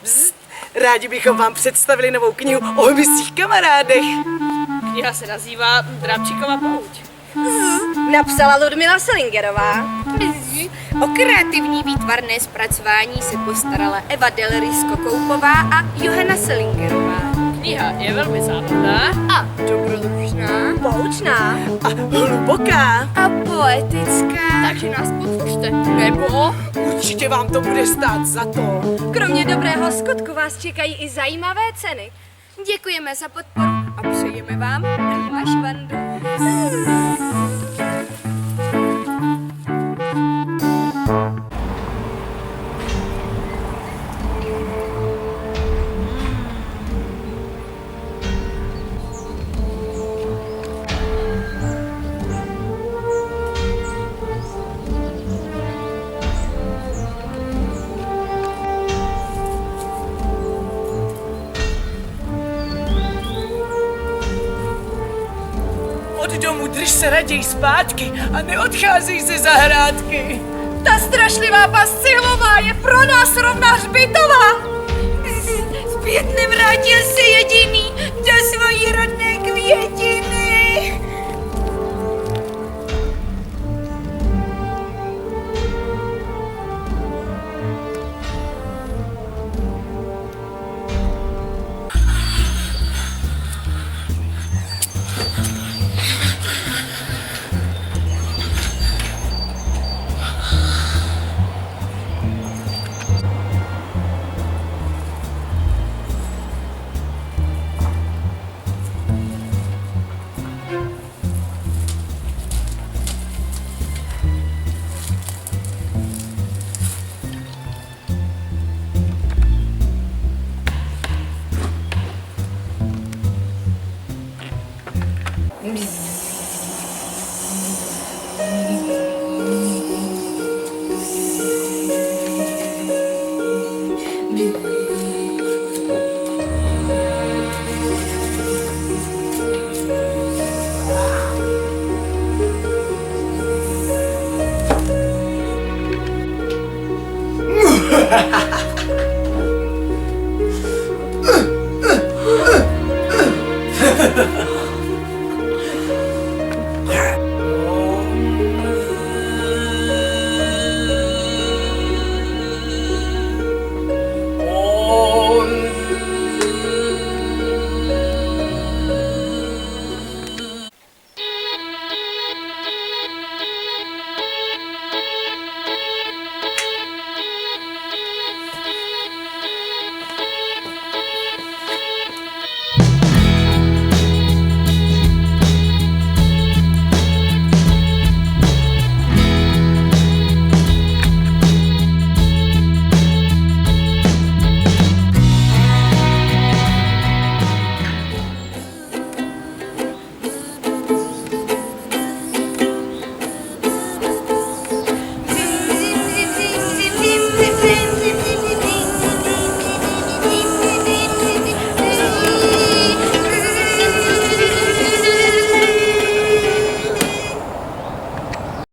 Bzzt, rádi bychom vám představili novou knihu o hmyzích kamarádech. Kniha se nazývá Drápčíkova pouť. Napsala Ludmila Selingerová. O kreativní výtvarné zpracování se postarala Eva Delrisko-Koupová a Johana Selingerová. Kniha je velmi zábavná A dobrodružná. Poučná. A hluboká. A poetická. takže nás podpořte. Nebo Určitě vám to bude stát za to. Kromě dobrého skutku vás čekají i zajímavé ceny. Děkujeme za podporu a přejeme vám prýma švandu. Od domu drž se raději zpátky a neodcházej ze zahrádky. Ta strašlivá pascilová je pro nás rovná hřbitová. Zpět nevrátil se jediný do svojí rodné květiny. Bzz.